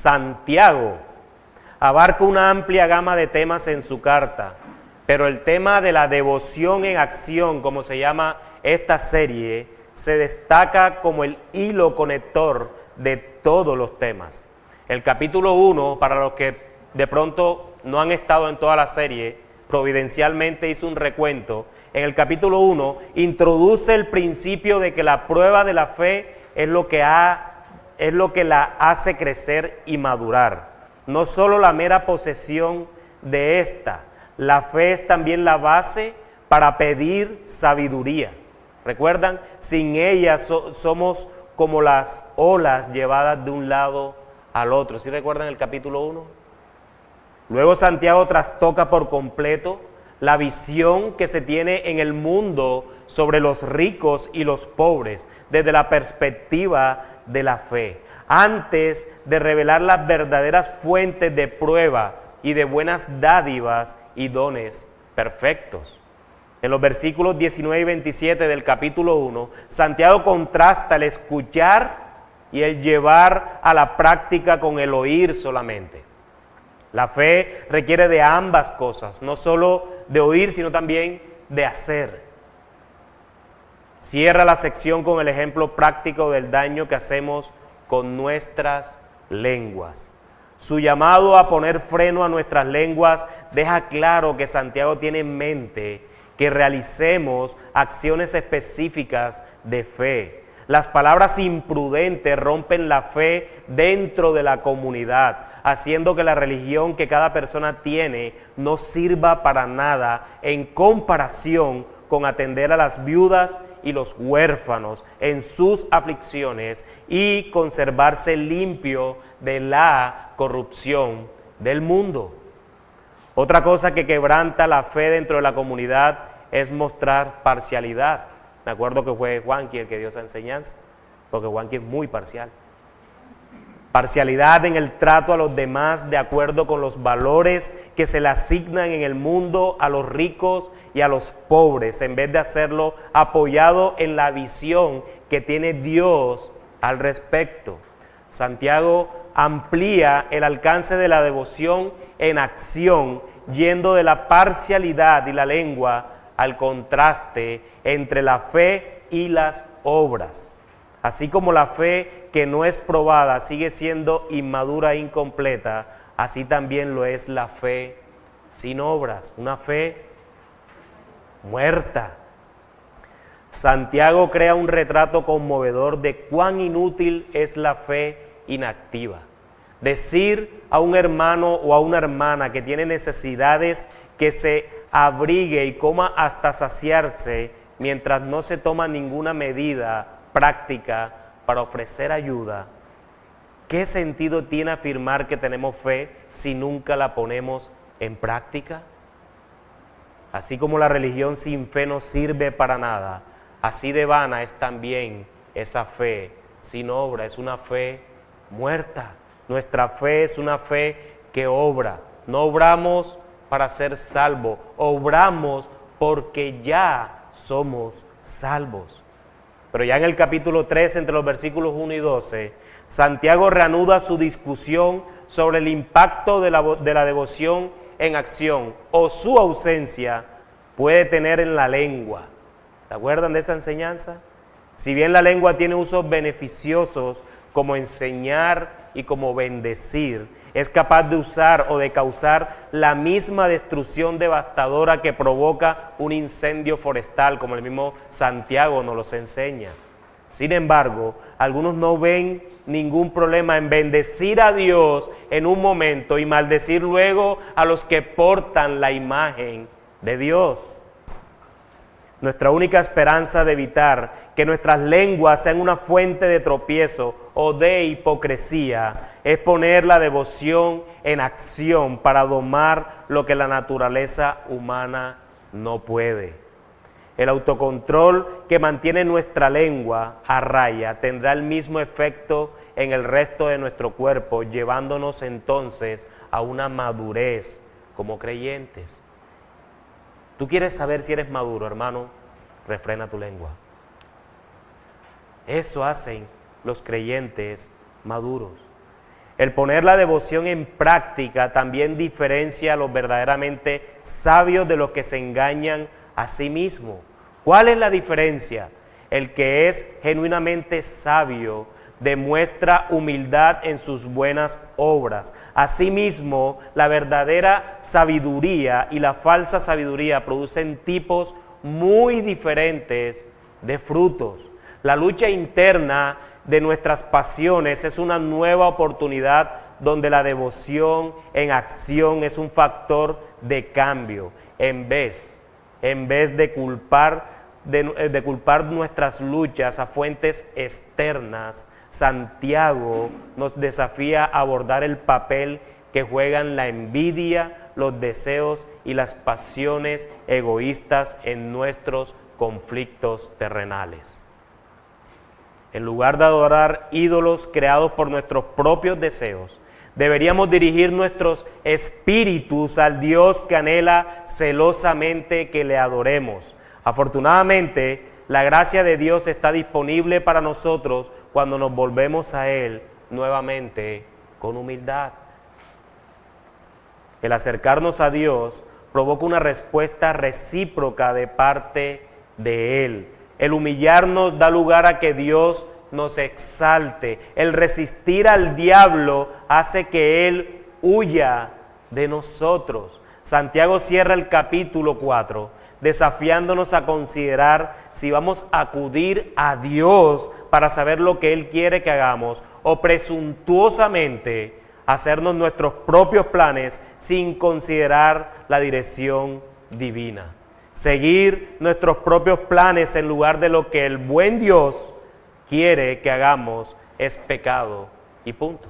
Santiago abarca una amplia gama de temas en su carta, pero el tema de la devoción en acción, como se llama esta serie, se destaca como el hilo conector de todos los temas. El capítulo 1, para los que de pronto no han estado en toda la serie, providencialmente hizo un recuento. En el capítulo 1 introduce el principio de que la prueba de la fe es lo que la hace crecer y madurar. No solo la mera posesión de esta, la fe es también la base para pedir sabiduría. ¿Recuerdan? Sin ella somos como las olas llevadas de un lado al otro. ¿Sí recuerdan el capítulo 1? Luego Santiago trastoca por completo la visión que se tiene en el mundo sobre los ricos y los pobres desde la perspectiva de la fe, antes de revelar las verdaderas fuentes de prueba y de buenas dádivas y dones perfectos. En los versículos 19 y 27 del capítulo 1, Santiago contrasta el escuchar y el llevar a la práctica con el oír solamente. La fe requiere de ambas cosas, no solo de oír, sino también de hacer. Cierra la sección con el ejemplo práctico del daño que hacemos con nuestras lenguas. Su llamado a poner freno a nuestras lenguas deja claro que Santiago tiene en mente que realicemos acciones específicas de fe. Las palabras imprudentes rompen la fe dentro de la comunidad, haciendo que la religión que cada persona tiene no sirva para nada en comparación con atender a las viudas y los huérfanos en sus aflicciones y conservarse limpio de la corrupción del mundo. Otra cosa que quebranta la fe dentro de la comunidad es mostrar parcialidad. Me acuerdo que fue Juanqui el que dio esa enseñanza, porque Juanqui es muy parcial. Parcialidad en el trato a los demás de acuerdo con los valores que se le asignan en el mundo a los ricos y a los pobres, en vez de hacerlo apoyado en la visión que tiene Dios al respecto. Santiago amplía el alcance de la devoción en acción, yendo de la parcialidad y la lengua al contraste entre la fe y las obras. Así como la fe que no es probada sigue siendo inmadura e incompleta, así también lo es la fe sin obras, una fe muerta. Santiago crea un retrato conmovedor de cuán inútil es la fe inactiva. Decir a un hermano o a una hermana que tiene necesidades que se abrigue y coma hasta saciarse mientras no se toma ninguna medida práctica para ofrecer ayuda. ¿Qué sentido tiene afirmar que tenemos fe si nunca la ponemos en práctica? Así como la religión sin fe no sirve para nada, así de vana es también esa fe sin obra, es una fe muerta. Nuestra fe es una fe que obra. No obramos para ser salvos, obramos porque ya somos salvos. Pero ya en el capítulo 3, entre los versículos 1 y 12, Santiago reanuda su discusión sobre el impacto de la devoción en acción o su ausencia puede tener en la lengua. ¿Se acuerdan de esa enseñanza? Si bien la lengua tiene usos beneficiosos como enseñar y como bendecir, es capaz de usar o de causar la misma destrucción devastadora que provoca un incendio forestal, como el mismo Santiago nos los enseña. Sin embargo, algunos no ven ningún problema en bendecir a Dios en un momento y maldecir luego a los que portan la imagen de Dios. Nuestra única esperanza de evitar que nuestras lenguas sean una fuente de tropiezo o de hipocresía es poner la devoción en acción para domar lo que la naturaleza humana no puede. El autocontrol que mantiene nuestra lengua a raya tendrá el mismo efecto en el resto de nuestro cuerpo, llevándonos entonces a una madurez como creyentes. ¿Tú quieres saber si eres maduro, hermano? Refrena tu lengua. Eso hacen los creyentes maduros. El poner la devoción en práctica también diferencia a los verdaderamente sabios de los que se engañan a sí mismos. ¿Cuál es la diferencia? El que es genuinamente sabio demuestra humildad en sus buenas obras. Asimismo, la verdadera sabiduría y la falsa sabiduría producen tipos muy diferentes de frutos. La lucha interna de nuestras pasiones es una nueva oportunidad donde la devoción en acción es un factor de cambio. En vez de culpar nuestras luchas a fuentes externas, Santiago nos desafía a abordar el papel que juegan la envidia, los deseos y las pasiones egoístas en nuestros conflictos terrenales. En lugar de adorar ídolos creados por nuestros propios deseos, deberíamos dirigir nuestros espíritus al Dios que anhela celosamente que le adoremos. Afortunadamente, la gracia de Dios está disponible para nosotros cuando nos volvemos a Él nuevamente con humildad. El acercarnos a Dios provoca una respuesta recíproca de parte de Él. El humillarnos da lugar a que Dios nos exalte. El resistir al diablo hace que Él huya de nosotros. Santiago cierra el capítulo 4 desafiándonos a considerar si vamos a acudir a Dios para saber lo que Él quiere que hagamos o presuntuosamente hacernos nuestros propios planes sin considerar la dirección divina. Seguir nuestros propios planes en lugar de lo que el buen Dios quiere que hagamos es pecado y punto.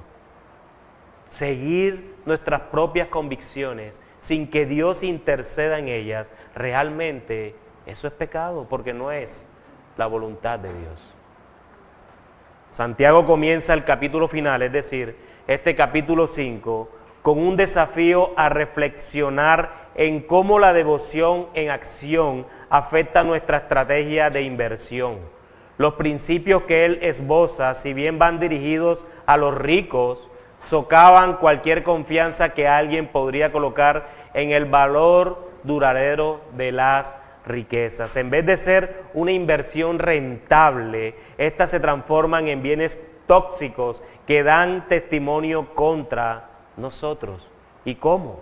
Seguir nuestras propias convicciones sin que Dios interceda en ellas, realmente eso es pecado porque no es la voluntad de Dios. Santiago comienza el capítulo final, es decir, este capítulo 5, con un desafío a reflexionar en cómo la devoción en acción afecta nuestra estrategia de inversión. Los principios que él esboza, si bien van dirigidos a los ricos, socavan cualquier confianza que alguien podría colocar en el valor duradero de las riquezas. En vez de ser una inversión rentable, estas se transforman en bienes tóxicos que dan testimonio contra nosotros. ¿Y cómo?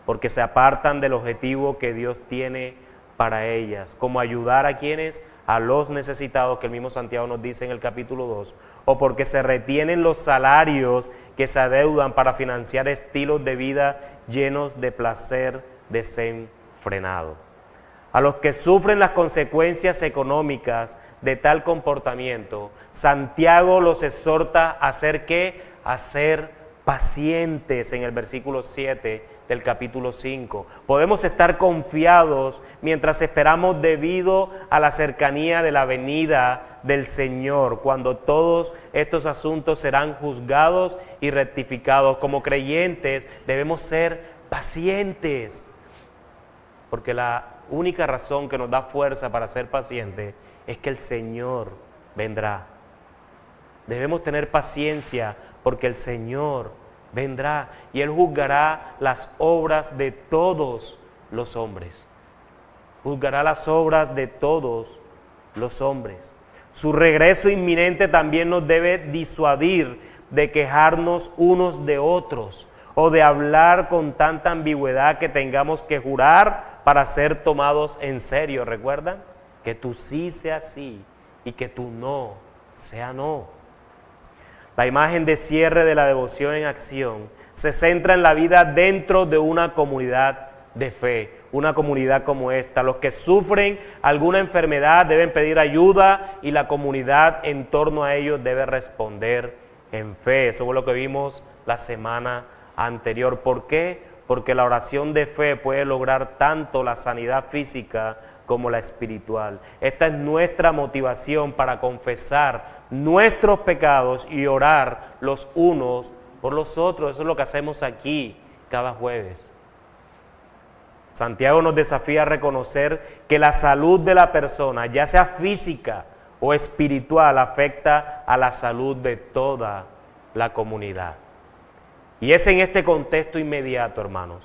Porque se apartan del objetivo que Dios tiene para ellas, como ayudar a quienes, a los necesitados, que el mismo Santiago nos dice en el capítulo 2, o porque se retienen los salarios que se adeudan para financiar estilos de vida llenos de placer desenfrenado. A los que sufren las consecuencias económicas de tal comportamiento, Santiago los exhorta a hacer ¿qué? A ser pacientes en el versículo 7 del capítulo 5. Podemos estar confiados mientras esperamos debido a la cercanía de la venida del Señor, cuando todos estos asuntos serán juzgados y rectificados. Como creyentes debemos ser pacientes, porque la única razón que nos da fuerza para ser pacientes es que el Señor vendrá. Debemos tener paciencia porque el Señor vendrá y Él juzgará las obras de todos los hombres. Juzgará las obras de todos los hombres. Su regreso inminente también nos debe disuadir de quejarnos unos de otros o de hablar con tanta ambigüedad que tengamos que jurar para ser tomados en serio. ¿Recuerdan? Que tu sí sea sí y que tu no sea no. La imagen de cierre de la devoción en acción se centra en la vida dentro de una comunidad de fe, una comunidad como esta. Los que sufren alguna enfermedad deben pedir ayuda y la comunidad en torno a ellos debe responder en fe. Eso fue lo que vimos la semana anterior. ¿Por qué? Porque la oración de fe puede lograr tanto la sanidad física como la espiritual. Esta es nuestra motivación para confesar nuestros pecados y orar los unos por los otros. Eso es lo que hacemos aquí cada jueves. Santiago nos desafía a reconocer que la salud de la persona, ya sea física o espiritual, afecta a la salud de toda la comunidad. Y es en este contexto inmediato, hermanos,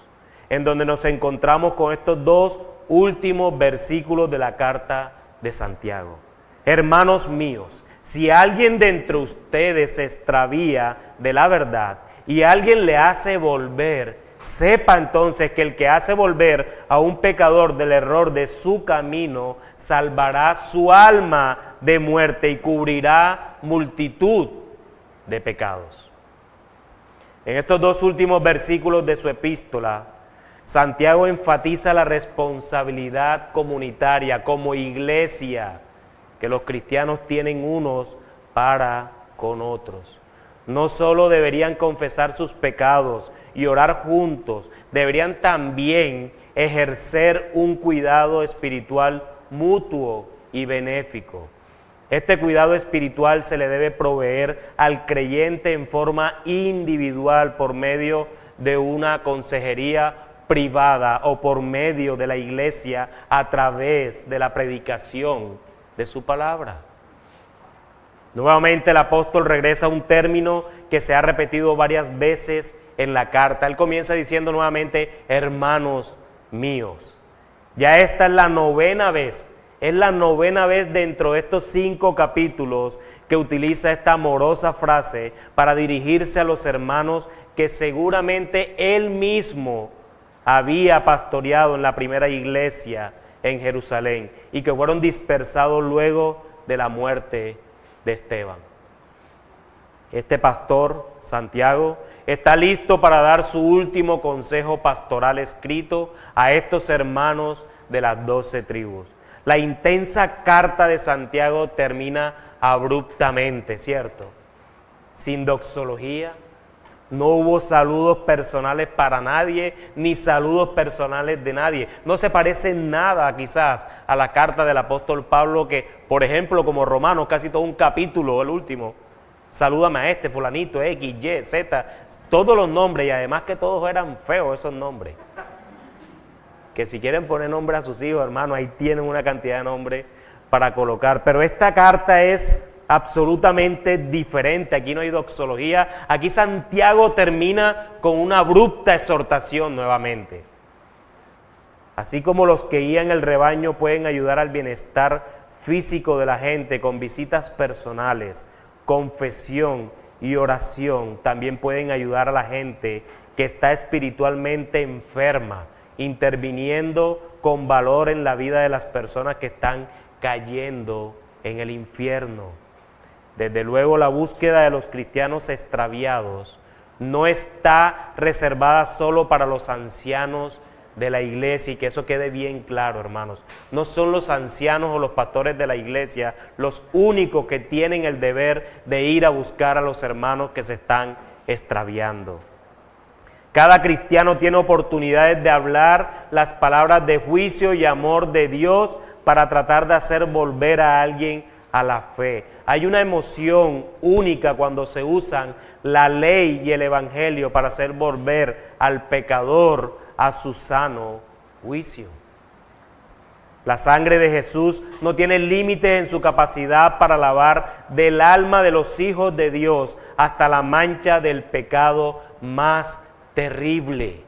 en donde nos encontramos con estos dos últimos versículos de la carta de Santiago. Hermanos míos, si alguien de entre ustedes se extravía de la verdad y alguien le hace volver, sepa entonces que el que hace volver a un pecador del error de su camino, salvará su alma de muerte y cubrirá multitud de pecados. En estos dos últimos versículos de su epístola, Santiago enfatiza la responsabilidad comunitaria como iglesia que los cristianos tienen unos para con otros. No solo deberían confesar sus pecados y orar juntos, deberían también ejercer un cuidado espiritual mutuo y benéfico. Este cuidado espiritual se le debe proveer al creyente en forma individual por medio de una consejería privada o por medio de la iglesia a través de la predicación de su palabra. Nuevamente el apóstol regresa a un término que se ha repetido varias veces en la carta. Él comienza diciendo nuevamente, hermanos míos. Ya esta es la novena vez dentro de estos 5 capítulos que utiliza esta amorosa frase para dirigirse a los hermanos que seguramente él mismo había pastoreado en la primera iglesia en Jerusalén y que fueron dispersados luego de la muerte de Esteban. Este pastor, Santiago, está listo para dar su último consejo pastoral escrito a estos hermanos de las 12 tribus. La intensa carta de Santiago termina abruptamente, ¿cierto? Sin doxología, no hubo saludos personales para nadie, ni saludos personales de nadie. No se parece nada quizás a la carta del apóstol Pablo que, por ejemplo, como Romanos, casi todo un capítulo, el último, salúdame a este, fulanito, X, Y, Z, todos los nombres, y además que todos eran feos esos nombres. Que si quieren poner nombre a sus hijos, hermano, ahí tienen una cantidad de nombres para colocar. Pero esta carta es absolutamente diferente. Aquí no hay doxología. Aquí Santiago termina con una abrupta exhortación nuevamente. Así como los que guían el rebaño pueden ayudar al bienestar físico de la gente con visitas personales, confesión y oración, también pueden ayudar a la gente que está espiritualmente enferma, interviniendo con valor en la vida de las personas que están cayendo en el infierno. Desde luego, la búsqueda de los cristianos extraviados no está reservada solo para los ancianos de la iglesia, y que eso quede bien claro, hermanos. No son los ancianos o los pastores de la iglesia los únicos que tienen el deber de ir a buscar a los hermanos que se están extraviando. Cada cristiano tiene oportunidades de hablar las palabras de juicio y amor de Dios para tratar de hacer volver a alguien a la fe. Hay una emoción única cuando se usan la ley y el evangelio para hacer volver al pecador a su sano juicio. La sangre de Jesús no tiene límites en su capacidad para lavar del alma de los hijos de Dios hasta la mancha del pecado más terrible.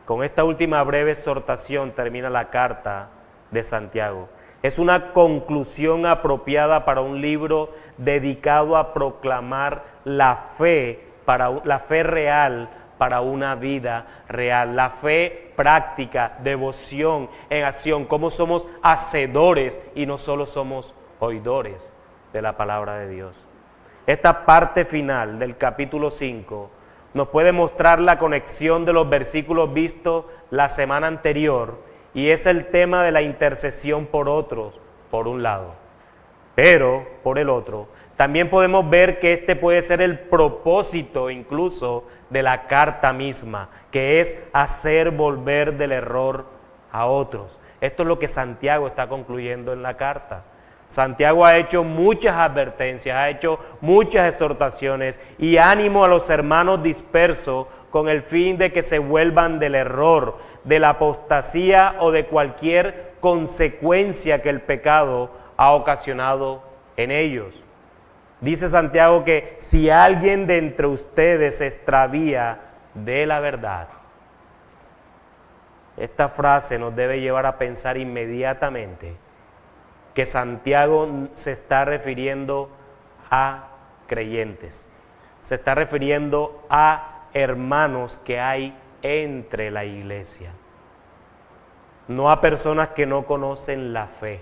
Con esta última breve exhortación termina la carta de Santiago. Es una conclusión apropiada para un libro dedicado a proclamar la fe real para una vida real, la fe práctica, devoción en acción, cómo somos hacedores y no solo somos oidores de la palabra de Dios. Esta parte final del capítulo 5 nos puede mostrar la conexión de los versículos vistos la semana anterior, y es el tema de la intercesión por otros, por un lado. Pero, por el otro, también podemos ver que este puede ser el propósito incluso de la carta misma, que es hacer volver del error a otros. Esto es lo que Santiago está concluyendo en la carta. Santiago ha hecho muchas advertencias, ha hecho muchas exhortaciones y ánimo a los hermanos dispersos con el fin de que se vuelvan del error, de la apostasía o de cualquier consecuencia que el pecado ha ocasionado en ellos. Dice Santiago que si alguien de entre ustedes se extravía de la verdad, esta frase nos debe llevar a pensar inmediatamente que Santiago se está refiriendo a creyentes, se está refiriendo a hermanos que hay entre la iglesia, no a personas que no conocen la fe,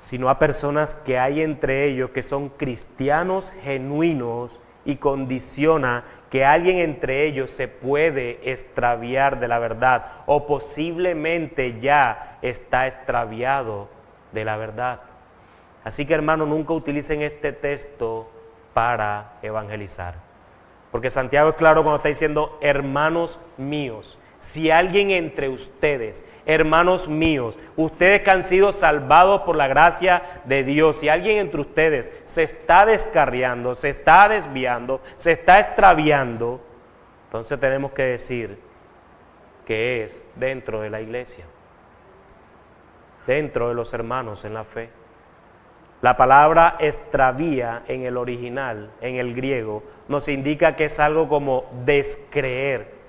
sino a personas que hay entre ellos que son cristianos genuinos y condiciona que alguien entre ellos se puede extraviar de la verdad o posiblemente ya está extraviado de la verdad. Así que, hermanos, nunca utilicen este texto para evangelizar, porque Santiago es claro cuando está diciendo hermanos míos. Si alguien entre ustedes, hermanos míos, ustedes que han sido salvados por la gracia de Dios, si alguien entre ustedes se está descarriando, se está desviando, se está extraviando, entonces tenemos que decir que es dentro de la iglesia, dentro de los hermanos en la fe. La palabra extravía en el original, en el griego, nos indica que es algo como descreer.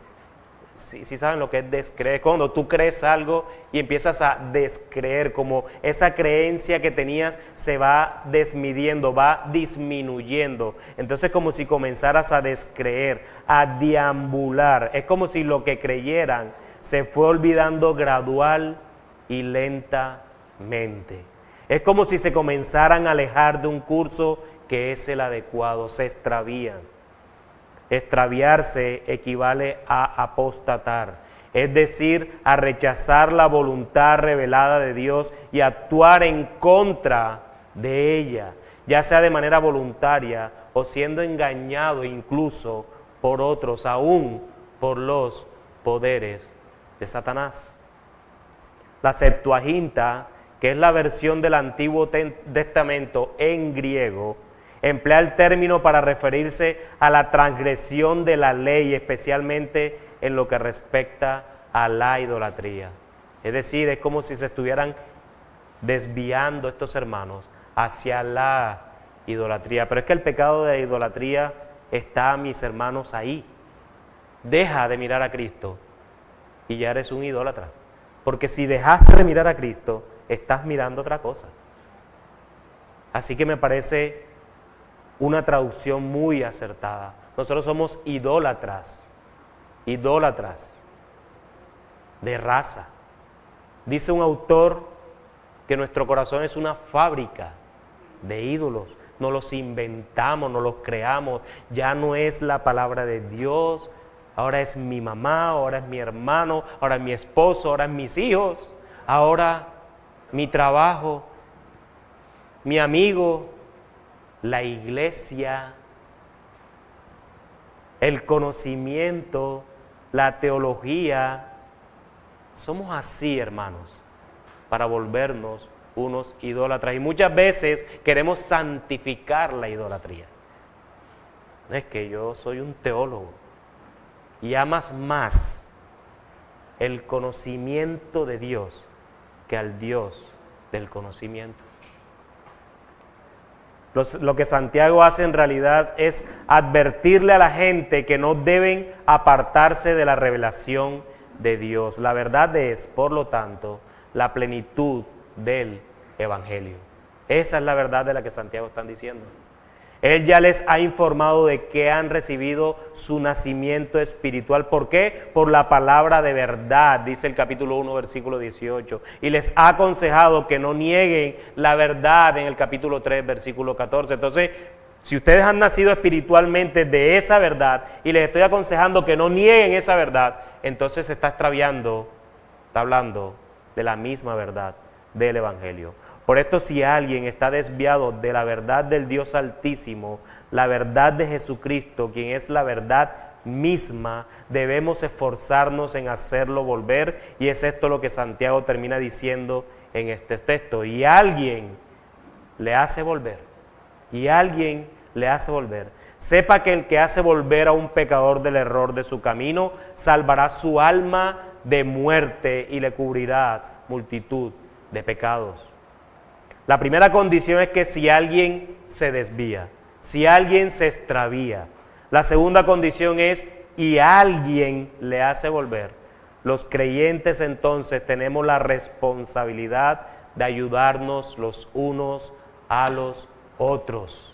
Sí saben lo que es descreer, cuando tú crees algo y empiezas a descreer, como esa creencia que tenías se va desmidiendo, va disminuyendo. Entonces como si comenzaras a descreer, a deambular. Es como si lo que creyeran se fue olvidando gradual y lentamente. Es como si se comenzaran a alejar de un curso que es el adecuado, se extravían. Extraviarse equivale a apostatar, es decir, a rechazar la voluntad revelada de Dios y actuar en contra de ella, ya sea de manera voluntaria o siendo engañado incluso por otros, aún por los poderes de Satanás. La Septuaginta, que es la versión del Antiguo Testamento en griego, emplea el término para referirse a la transgresión de la ley, especialmente en lo que respecta a la idolatría. Es decir, es como si se estuvieran desviando estos hermanos hacia la idolatría. Pero es que el pecado de la idolatría está, mis hermanos, ahí. Deja de mirar a Cristo y ya eres un idólatra. Porque si dejaste de mirar a Cristo, estás mirando otra cosa. Así que me parece una traducción muy acertada. Nosotros somos idólatras de raza. Dice un autor que nuestro corazón es una fábrica de ídolos. Nos los inventamos, nos los creamos. Ya no es la palabra de Dios. Ahora es mi mamá, ahora es mi hermano, ahora es mi esposo, ahora es mis hijos, ahora mi trabajo, mi amigo, la iglesia, el conocimiento, la teología. Somos así, hermanos, para volvernos unos idólatras. Y muchas veces queremos santificar la idolatría. Es que yo soy un teólogo y amas más el conocimiento de Dios que al Dios del conocimiento. Lo que Santiago hace en realidad es advertirle a la gente que no deben apartarse de la revelación de Dios. La verdad es, por lo tanto, la plenitud del Evangelio. Esa es la verdad de la que Santiago está diciendo. Él ya les ha informado de que han recibido su nacimiento espiritual. ¿Por qué? Por la palabra de verdad, dice el capítulo 1, versículo 18. Y les ha aconsejado que no nieguen la verdad en el capítulo 3, versículo 14. Entonces, si ustedes han nacido espiritualmente de esa verdad y les estoy aconsejando que no nieguen esa verdad, entonces se está extraviando, está hablando de la misma verdad del Evangelio. Por esto, si alguien está desviado de la verdad del Dios Altísimo, la verdad de Jesucristo, quien es la verdad misma, debemos esforzarnos en hacerlo volver, y es esto lo que Santiago termina diciendo en este texto. Y alguien le hace volver, Sepa que el que hace volver a un pecador del error de su camino, salvará su alma de muerte y le cubrirá multitud de pecados. La primera condición es que si alguien se desvía, si alguien se extravía. La segunda condición es y alguien le hace volver. Los creyentes entonces tenemos la responsabilidad de ayudarnos los unos a los otros.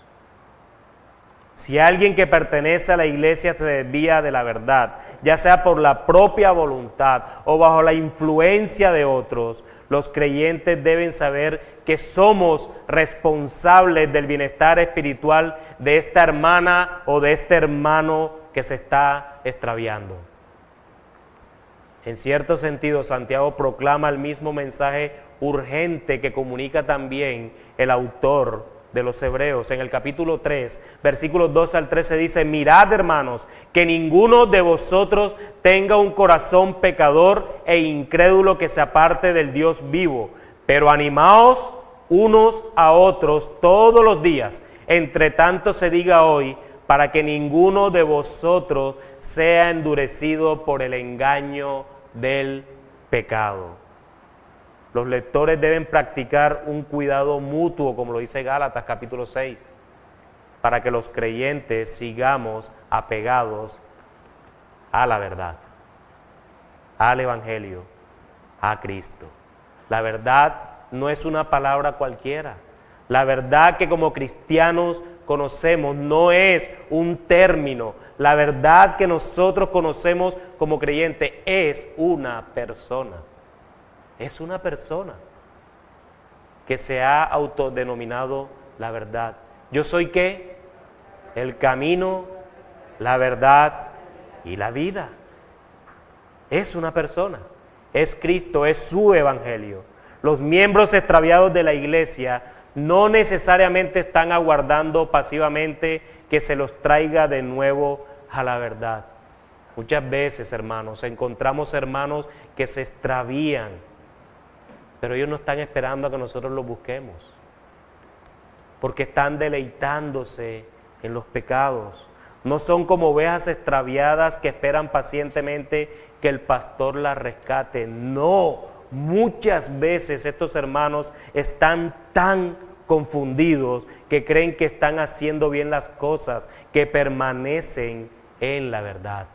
Si alguien que pertenece a la iglesia se desvía de la verdad, ya sea por la propia voluntad o bajo la influencia de otros, los creyentes deben saber que somos responsables del bienestar espiritual de esta hermana o de este hermano que se está extraviando. En cierto sentido, Santiago proclama el mismo mensaje urgente que comunica también el autor de los Hebreos. En el capítulo 3, versículos 12 al 13 dice: mirad, hermanos, que ninguno de vosotros tenga un corazón pecador e incrédulo que se aparte del Dios vivo, pero animaos unos a otros todos los días, entre tanto se diga hoy, para que ninguno de vosotros sea endurecido por el engaño del pecado. Los lectores deben practicar un cuidado mutuo, como lo dice Gálatas capítulo 6, para que los creyentes sigamos apegados a la verdad, al Evangelio, a Cristo. La verdad no es una palabra cualquiera. La verdad que como cristianos conocemos no es un término. La verdad que nosotros conocemos como creyentes es una persona. Es una persona que se ha autodenominado la verdad. ¿Yo soy qué? El camino, la verdad y la vida. Es una persona. Es Cristo, es su evangelio. Los miembros extraviados de la iglesia no necesariamente están aguardando pasivamente que se los traiga de nuevo a la verdad. Muchas veces, hermanos, encontramos hermanos que se extravían, pero ellos no están esperando a que nosotros los busquemos, porque están deleitándose en los pecados. No son como ovejas extraviadas que esperan pacientemente que el pastor las rescate. No, muchas veces estos hermanos están tan confundidos que creen que están haciendo bien las cosas, que permanecen en la verdad.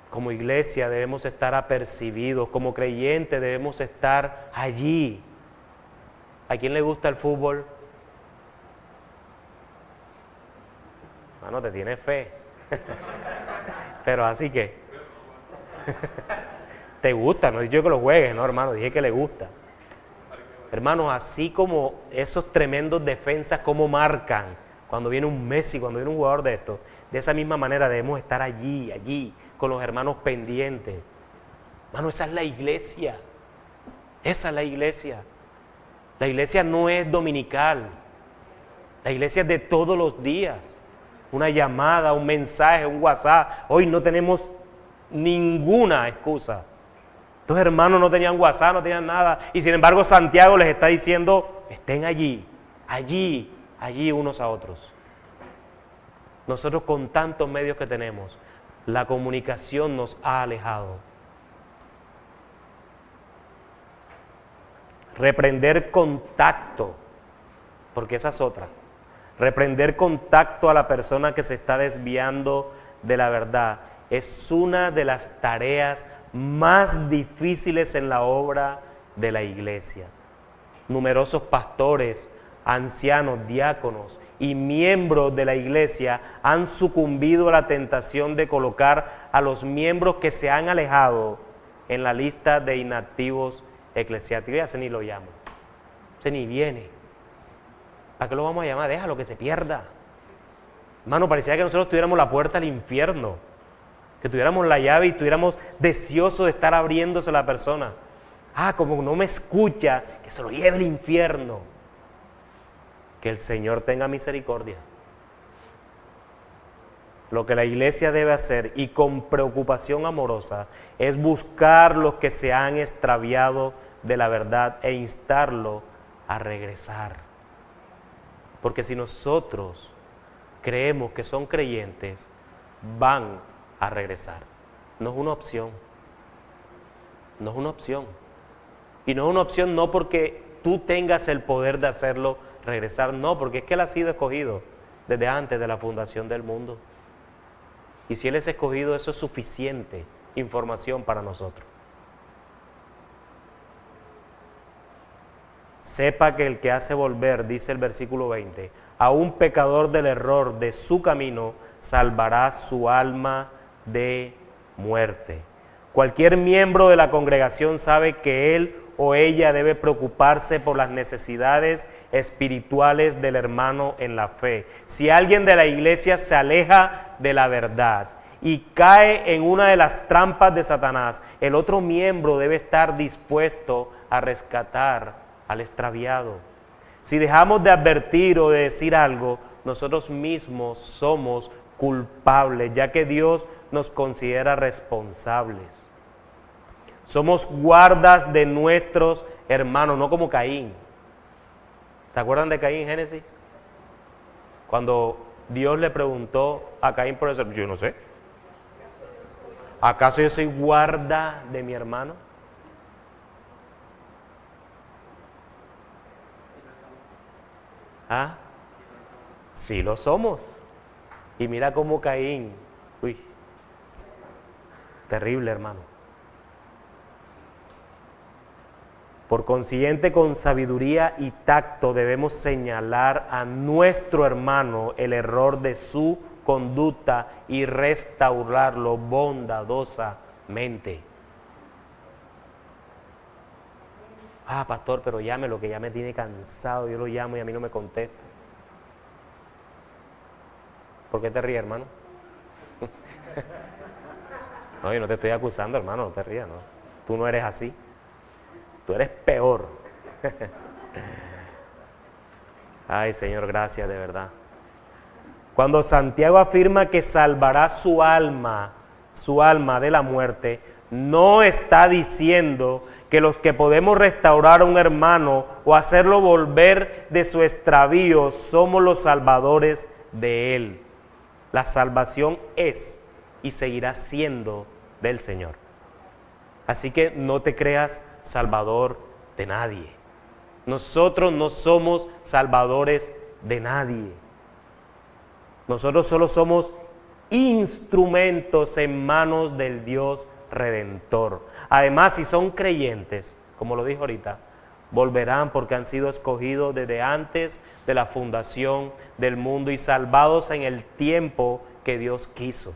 Como iglesia debemos estar apercibidos, como creyentes debemos estar allí. ¿A quién le gusta el fútbol? Mano, te tiene fe. Pero así que te gusta, no he dicho que lo juegues, no, hermano, dije que le gusta. Hermanos, así como esos tremendos defensas como marcan cuando viene un Messi, cuando viene un jugador de estos, de esa misma manera debemos estar allí, con los hermanos pendientes. Hermano, esa es la iglesia. Esa es la iglesia. La iglesia no es dominical. La iglesia es de todos los días. Una llamada, un mensaje, un WhatsApp. Hoy no tenemos ninguna excusa. Estos hermanos no tenían WhatsApp, no tenían nada. Y sin embargo Santiago les está diciendo, estén allí unos a otros. Nosotros con tantos medios que tenemos, la comunicación nos ha alejado. Reprender contacto, porque esa es otra. Reprender contacto a la persona que se está desviando de la verdad es una de las tareas más difíciles en la obra de la iglesia. Numerosos pastores, ancianos, diáconos y miembros de la iglesia han sucumbido a la tentación de colocar a los miembros que se han alejado en la lista de inactivos eclesiásticos. Ya se ni lo llamo, se ni viene. ¿Para qué lo vamos a llamar? Déjalo que se pierda. Hermano, parecía que nosotros tuviéramos la puerta al infierno, que tuviéramos la llave y estuviéramos deseosos de estar abriéndose a la persona. Como no me escucha, que se lo lleve al infierno. Que el Señor tenga misericordia. Lo que la iglesia debe hacer, y con preocupación amorosa, es buscar los que se han extraviado de la verdad e instarlos a regresar. Porque si nosotros creemos que son creyentes, van a regresar. No es una opción. No es una opción. Y no es una opción no porque tú tengas el poder de hacerlo regresar, no, porque es que Él ha sido escogido desde antes de la fundación del mundo. Y si Él es escogido, eso es suficiente información para nosotros. Sepa que el que hace volver, dice el versículo 20, a un pecador del error de su camino, salvará su alma de muerte. Cualquier miembro de la congregación sabe que él o ella debe preocuparse por las necesidades espirituales del hermano en la fe. Si alguien de la iglesia se aleja de la verdad y cae en una de las trampas de Satanás, el otro miembro debe estar dispuesto a rescatar al extraviado. Si dejamos de advertir o de decir algo, nosotros mismos somos culpables, ya que Dios nos considera responsables. Somos guardas de nuestros hermanos, no como Caín. ¿Se acuerdan de Caín en Génesis? Cuando Dios le preguntó a Caín por eso, yo no sé. ¿Acaso yo soy guarda de mi hermano? ¿Ah? Sí lo somos. Y mira cómo Caín, terrible hermano. Por consiguiente, con sabiduría y tacto debemos señalar a nuestro hermano el error de su conducta y restaurarlo bondadosamente. Ah, pastor, pero llámelo, que ya me tiene cansado, yo lo llamo y a mí no me contesta. ¿Por qué te ríes, hermano? No, yo no te estoy acusando, hermano, no te rías, no. Tú no eres así. Tú eres peor. Ay, Señor, gracias de verdad. Cuando Santiago afirma que salvará su alma de la muerte, no está diciendo que los que podemos restaurar a un hermano o hacerlo volver de su extravío somos los salvadores de él. La salvación es y seguirá siendo del Señor. Así que no te creas salvador de nadie. Nosotros no somos salvadores de nadie. Nosotros solo somos instrumentos en manos del Dios Redentor. Además, si son creyentes, como lo dijo ahorita, volverán porque han sido escogidos desde antes de la fundación del mundo y salvados en el tiempo que Dios quiso.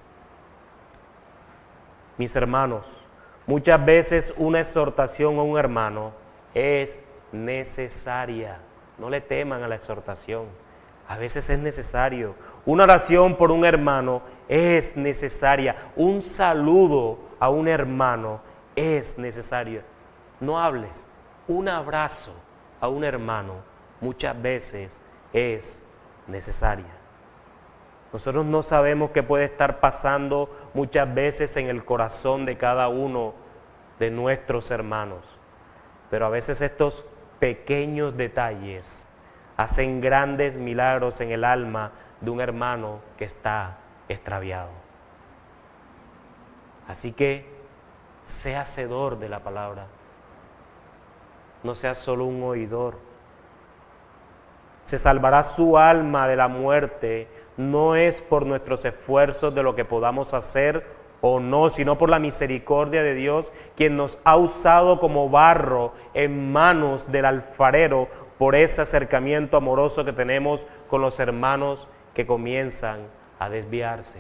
Mis hermanos, muchas veces una exhortación a un hermano es necesaria. No le teman a la exhortación. A veces es necesario. Una oración por un hermano es necesaria. Un saludo a un hermano es necesario. No hables. Un abrazo a un hermano muchas veces es necesaria. Nosotros no sabemos qué puede estar pasando muchas veces en el corazón de cada uno de nuestros hermanos, pero a veces estos pequeños detalles hacen grandes milagros en el alma de un hermano que está extraviado. Así que sea hacedor de la palabra, no sea solo un oidor. Se salvará su alma de la muerte, no es por nuestros esfuerzos de lo que podamos hacer o no, sino por la misericordia de Dios, quien nos ha usado como barro en manos del alfarero, por ese acercamiento amoroso que tenemos con los hermanos que comienzan a desviarse.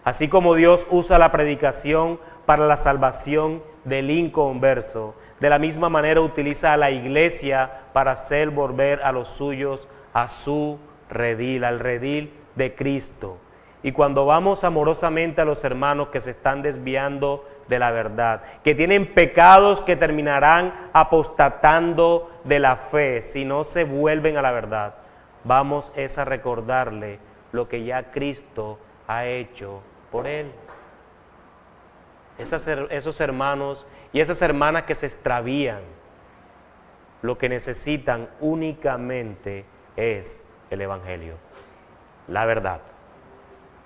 Así como Dios usa la predicación para la salvación del inconverso, de la misma manera utiliza a la iglesia para hacer volver a los suyos a su redil, al redil de Cristo. Y cuando vamos amorosamente a los hermanos que se están desviando de la verdad, que tienen pecados que terminarán apostatando de la fe si no se vuelven a la verdad, vamos es a recordarle lo que ya Cristo ha hecho por él. Esos hermanos y esas hermanas que se extravían, lo que necesitan únicamente es el Evangelio, la verdad,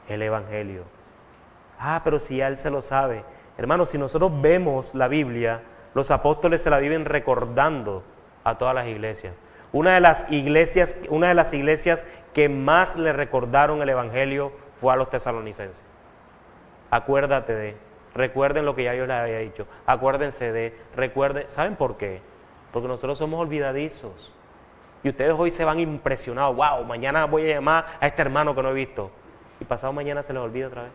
el Evangelio. Ah, pero si ya él se lo sabe. Hermanos, si nosotros vemos la Biblia, los apóstoles se la viven recordando a todas las iglesias. Una de las iglesias que más le recordaron el evangelio fue a los tesalonicenses. Acuérdate de, recuerden lo que ya yo les había dicho, acuérdense de, recuerden, ¿saben por qué? Porque nosotros somos olvidadizos. Y ustedes hoy se van impresionados, wow, mañana voy a llamar a este hermano que no he visto. Y pasado mañana se les olvida otra vez.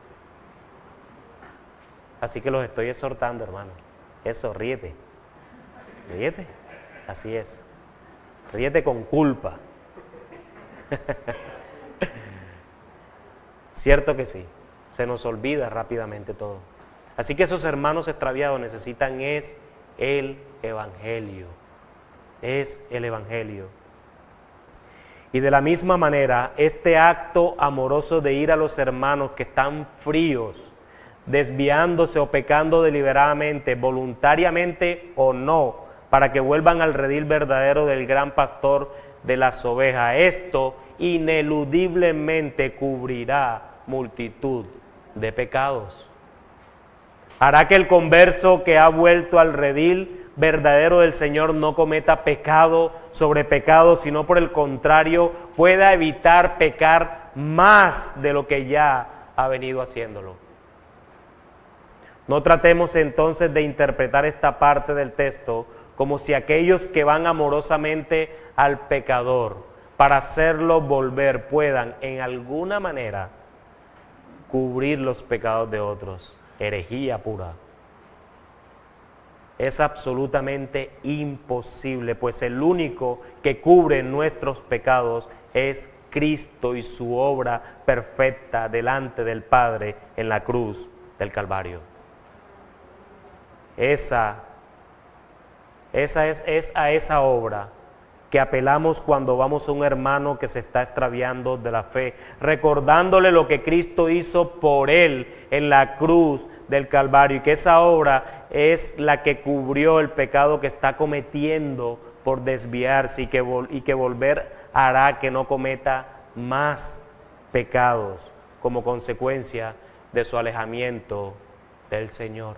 Así que los estoy exhortando, hermano. Eso, ríete. Ríete. Así es. Ríete con culpa. Cierto que sí. Se nos olvida rápidamente todo. Así que esos hermanos extraviados necesitan es el Evangelio. Es el Evangelio. Y de la misma manera, este acto amoroso de ir a los hermanos que están fríos, desviándose o pecando deliberadamente, voluntariamente o no, para que vuelvan al redil verdadero del gran pastor de las ovejas. Esto ineludiblemente cubrirá multitud de pecados. Hará que el converso que ha vuelto al redil verdadero del Señor no cometa pecado sobre pecado, sino por el contrario pueda evitar pecar más de lo que ya ha venido haciéndolo. No tratemos entonces de interpretar esta parte del texto como si aquellos que van amorosamente al pecador para hacerlo volver puedan en alguna manera cubrir los pecados de otros. Herejía pura. Es absolutamente imposible, pues el único que cubre nuestros pecados es Cristo y su obra perfecta delante del Padre en la cruz del Calvario. Esa es a esa obra que apelamos cuando vamos a un hermano que se está extraviando de la fe, recordándole lo que Cristo hizo por él en la cruz del Calvario, y que esa obra es la que cubrió el pecado que está cometiendo por desviarse, y que volver hará que no cometa más pecados como consecuencia de su alejamiento del Señor.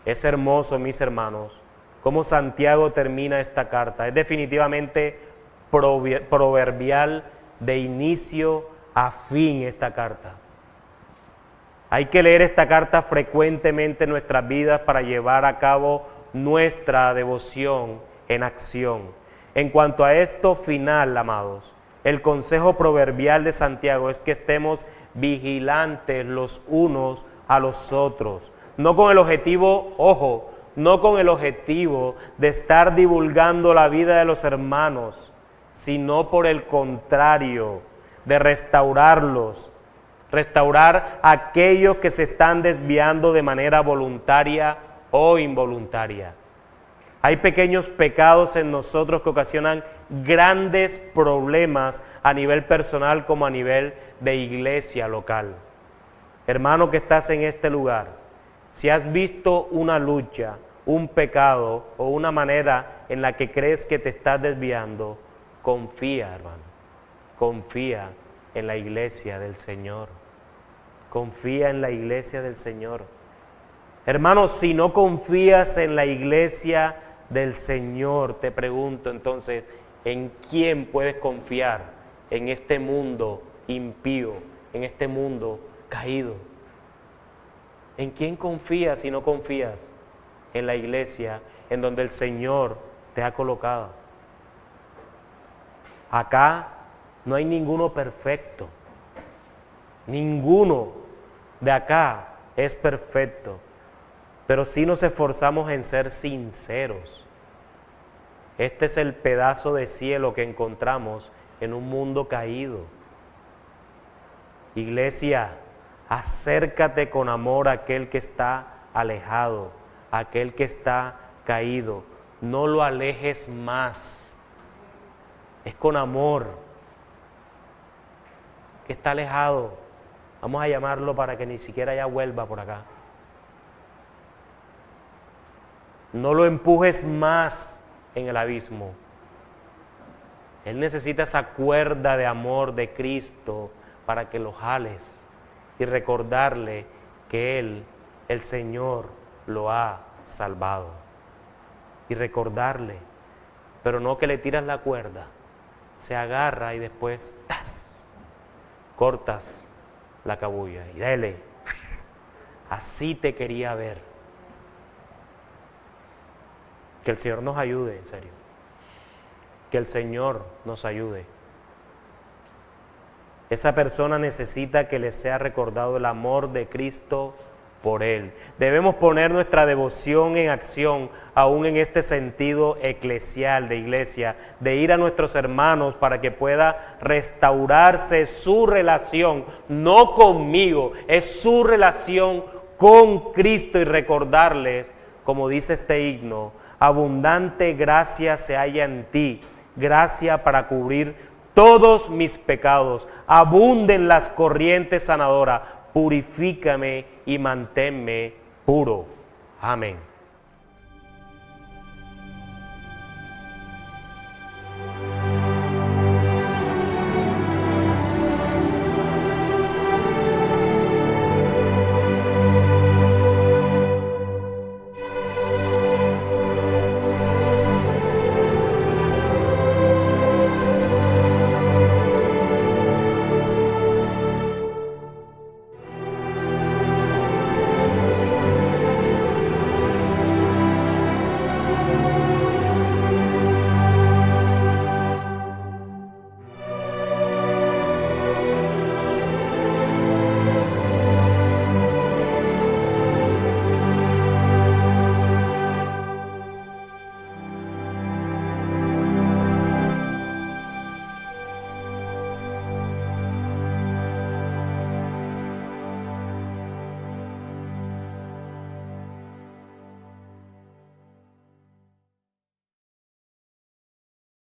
Es hermoso, mis hermanos, cómo Santiago termina esta carta. Es definitivamente proverbial de inicio a fin esta carta. Hay que leer esta carta frecuentemente en nuestras vidas para llevar a cabo nuestra devoción en acción. En cuanto a esto final, amados, el consejo proverbial de Santiago es que estemos vigilantes los unos a los otros, no con el objetivo, ojo, no con el objetivo de estar divulgando la vida de los hermanos, sino por el contrario, de restaurarlos, restaurar a aquellos que se están desviando de manera voluntaria o involuntaria. Hay pequeños pecados en nosotros que ocasionan grandes problemas a nivel personal como a nivel de iglesia local. Hermano que estás en este lugar, si has visto una lucha, un pecado o una manera en la que crees que te estás desviando, confía, hermano, confía en la iglesia del Señor. Confía en la iglesia del Señor. Hermano, si no confías en la iglesia del Señor, te pregunto entonces, ¿en quién puedes confiar en este mundo impío, en este mundo caído? ¿En quién confías si no confías en la iglesia en donde el Señor te ha colocado? Acá no hay ninguno perfecto. Ninguno de acá es perfecto. Pero sí nos esforzamos en ser sinceros. Este es el pedazo de cielo que encontramos en un mundo caído. Iglesia, acércate con amor a aquel que está alejado, a aquel que está caído. No lo alejes más. Es con amor. Que está alejado. Vamos a llamarlo para que ni siquiera ya vuelva por acá. No lo empujes más en el abismo. Él necesita esa cuerda de amor de Cristo para que lo jales y recordarle que Él, el Señor, lo ha salvado. Y recordarle, pero no que le tiras la cuerda, se agarra y después ¡tas!, cortas la cabulla y dele, así te quería ver. Que el Señor nos ayude, en serio. Que el Señor nos ayude. Esa persona necesita que le sea recordado el amor de Cristo por él. Debemos poner nuestra devoción en acción, aún en este sentido eclesial de iglesia, de ir a nuestros hermanos para que pueda restaurarse su relación, no conmigo, es su relación con Cristo, y recordarles, como dice este himno, abundante gracia se halla en ti, gracia para cubrir todos mis pecados, abunden las corrientes sanadoras, purifícame y manténme puro. Amén.